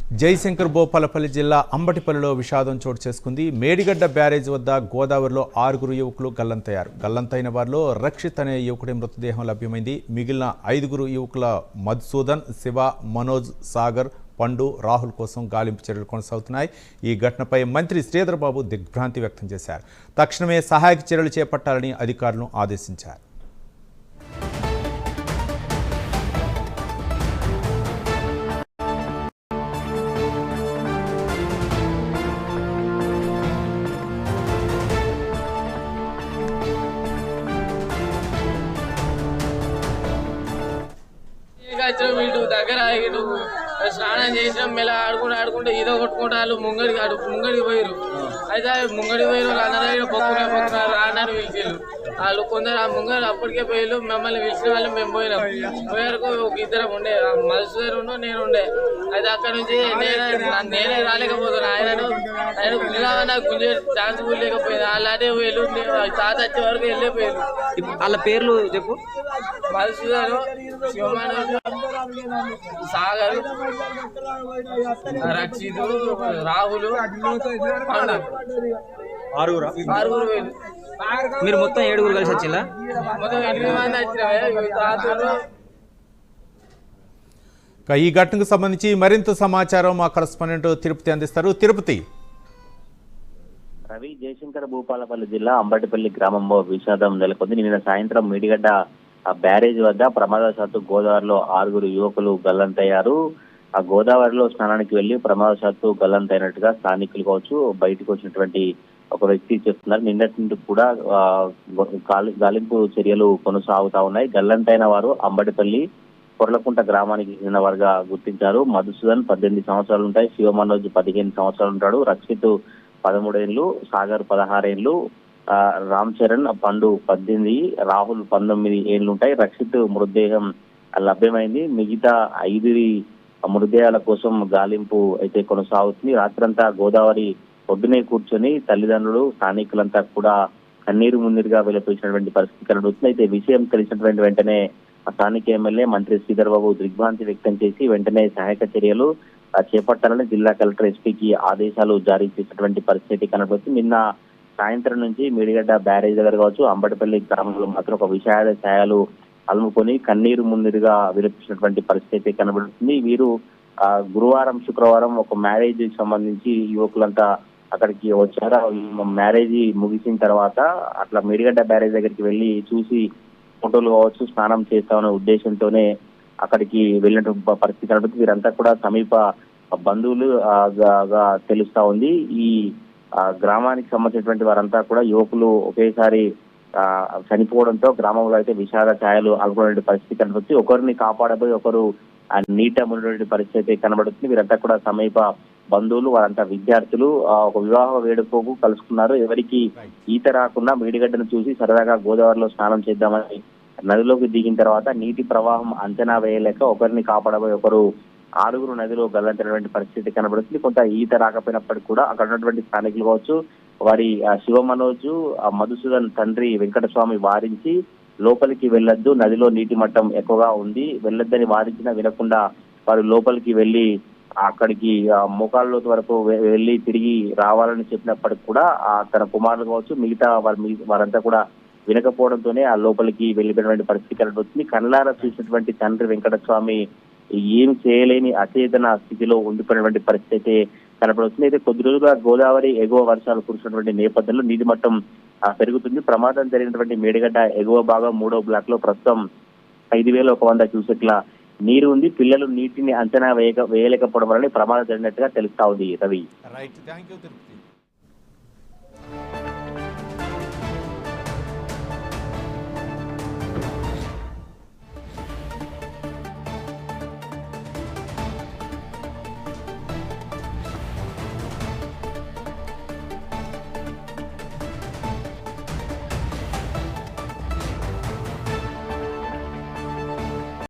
జయశంకర్ భూపాలపల్లి జిల్లా అంబటిపల్లిలో విషాదం చోటు చేసుకుంది. మేడిగడ్డ బ్యారేజ్ వద్ద గోదావరిలో 6 యువకులు గల్లంతయ్యారు. గల్లంతైన వారిలో రక్షిత్ అనే యువకుడి మృతదేహం లభ్యమైంది. మిగిలిన 5 యువకుల మధుసూదన్, శివ, మనోజ్, సాగర్, పండు, రాహుల్ కోసం గాలింపు చర్యలు కొనసాగుతున్నాయి. ఈ ఘటనపై మంత్రి శ్రీధర్ బాబు దిగ్భ్రాంతి వ్యక్తం చేశారు. తక్షణమే సహాయక చర్యలు చేపట్టాలని అధికారులను ఆదేశించారు. వీళ్ళు దగ్గర స్నానం చేసినాం మెల్ల ఆడుకుంటే ఇదో కొట్టుకుంటే వాళ్ళు ముంగడికి పోయారు. అయితే ముంగడికి పోయారు అన్నారు పొక్కున రాన్నారు పిలిచిళ్ళు. వాళ్ళు కొందరు ఆ ముంగడు అప్పటికే పోయారు. మమ్మల్ని పిలిచిన వాళ్ళు మేము పోయినాం. పోయారకు ఒక ఇద్దరం ఉండే, మధుసూదన్ నేను ఉండే. అయితే అక్కడ నుంచి నేనే రాలేకపోతున్నా. ఆయన పిల్లవన్నా గుంజే ఛాన్స్ కూడా లేకపోయింది. అలాంటి వీళ్ళు తాత వచ్చే వరకు వెళ్ళిపోయారు. వాళ్ళ పేర్లు చెప్పు. మధుసూదన్, శివమానోజు, సాగర్, రక్షిత్, రాహుల్, ఆరుగురు వేలు. మీరు మొత్తం 7 కలిసి వచ్చిందా? మొత్తం 8 మంది వచ్చిన. ఈ ఘటనకు సంబంధించి మరింత సమాచారం మా కరెస్పాండెంట్ తిరుపతి అందిస్తారు. తిరుపతి. రవి, జయశంకర్ భూపాలపల్లి జిల్లా అంబటిపల్లి గ్రామంలో విషాదం నెలకొంది. నిన్న సాయంత్రం మేడిగడ్డ బ్యారేజ్ వద్ద ప్రమాదవశాత్తు గోదావరిలో 6 యువకులు గల్లంతయ్యారు. ఆ గోదావరిలో స్నానానికి వెళ్లి ప్రమాదవశాత్తు గల్లంతైనట్టుగా స్థానికులు కావచ్చు, బయటకు వచ్చినటువంటి ఒక వ్యక్తి చెప్తున్నారు. నిన్నటి నుండి కూడా గాలింపు చర్యలు కొనసాగుతా ఉన్నాయి. గల్లంతైన వారు అంబటిపల్లి కొర్లకుంట గ్రామానికి చెందిన వారుగా గుర్తించారు. మధుసూదన్ 18 సంవత్సరాలు ఉంటాయి, శివ మనోజ్ 15 సంవత్సరాలు ఉంటాడు, రక్షిత్ 13 ఏళ్ళు, సాగర్ 16 ఏళ్ళు, రామ్ చరణ్, పండు 18, రాహుల్ 19 ఏళ్ళు ఉంటాయి. రక్షిత్ మృతదేహం లభ్యమైంది. మిగతా 5 మృతదేహాల కోసం గాలింపు అయితే కొనసాగుతుంది. రాత్రంతా గోదావరి ఒడ్డునే కూర్చొని తల్లిదండ్రులు, స్థానికులంతా కూడా కన్నీరు మున్నీరుగా వెలిపించినటువంటి పరిస్థితి కనబడుతుంది. అయితే విషయం తెలిసినటువంటి వెంటనే స్థానిక ఎమ్మెల్యే మంత్రి శ్రీధర్ బాబు దిగ్భ్రాంతి వ్యక్తం చేసి వెంటనే సహాయక చర్యలు చేపట్టాలని జిల్లా కలెక్టర్, ఎస్పీకి ఆదేశాలు జారీ చేసినటువంటి పరిస్థితి కనబడుతుంది. నిన్న సాయంత్రం నుంచి మేడిగడ్డ బ్యారేజ్ దగ్గర కావచ్చు, అంబటిపల్లి గ్రామంలో మాత్రం ఒక విషాద ఛాయలు అలుముకొని కన్నీరు మున్నీరుగా విలపించినటువంటి పరిస్థితి కనబడుతుంది. వీరు గురువారం, శుక్రవారం ఒక మ్యారేజ్ సంబంధించి యువకులంతా అక్కడికి వచ్చారు. మ్యారేజ్ ముగిసిన తర్వాత అట్లా మేడిగడ్డ బ్యారేజ్ దగ్గరికి వెళ్ళి చూసి ఫోటోలు కావచ్చు, స్నానం చేస్తామనే ఉద్దేశంతోనే అక్కడికి వెళ్ళినటువంటి పరిస్థితి కనబడుతుంది. వీరంతా కూడా సమీప బంధువులు తెలుస్తా ఉంది. ఈ గ్రామానికి సంబంధించినటువంటి వారంతా కూడా యువకులు ఒకేసారి చనిపోవడంతో గ్రామంలో అయితే విషాద ఛాయలు అలుకునే పరిస్థితి కనబడుతుంది. ఒకరిని కాపాడబోయి ఒకరు నీట మునిగినటువంటి పరిస్థితి కనబడుతుంది. వీరంతా కూడా సమీప బంధువులు, వారంతా విద్యార్థులు ఒక వివాహ వేడుకకు కలుసుకున్నారు. ఎవరికి ఈత రాకుండా మేడిగడ్డను చూసి సరదాగా గోదావరిలో స్నానం చేద్దామని నదిలోకి దిగిన తర్వాత నీటి ప్రవాహం అంచనా వేయలేక ఒకరిని కాపాడబోయి ఒకరు 6 నదిలో గల్లంతినటువంటి పరిస్థితి కనబడుతుంది. కొంత ఈత రాకపోయినప్పటికీ కూడా అక్కడ ఉన్నటువంటి స్థానికులు కావచ్చు, వారి శివ మనోజు, మధుసూదన్ తండ్రి వెంకటస్వామి వారించి లోపలికి వెళ్ళొద్దు, నదిలో నీటి మట్టం ఎక్కువగా ఉంది, వెళ్ళొద్దని వారించినా వినకుండా వారు లోపలికి వెళ్ళి అక్కడికి మోకాళ్ళ వరకు వెళ్ళి తిరిగి రావాలని చెప్పినప్పటికి కూడా తన కుమారులు కావచ్చు, మిగతా వారంతా కూడా వినకపోవడంతోనే ఆ లోపలికి వెళ్ళిపోయినటువంటి పరిస్థితి కనబడుతుంది. కళ్ళారా చూసినటువంటి తండ్రి వెంకటస్వామి ఏం చేయలేని అచేతన స్థితిలో ఉండిపోయినటువంటి పరిస్థితి కనబడుతుంది. అయితే కొద్ది రోజులుగా గోదావరి ఎగువ వర్షాలు కురిసినటువంటి నేపథ్యంలో నీటి మట్టం పెరుగుతుంది. ప్రమాదం జరిగినటువంటి మేడిగడ్డ ఎగువ భాగం 3వ బ్లాక్ లో ప్రస్తుతం 5100 క్యూసెక్ల నీరు ఉంది. పిల్లలు నీటిని అంచనా వేయలేకపోవడం వల్ల ప్రమాదం జరిగినట్టుగా తెలుస్తా ఉంది. రవి.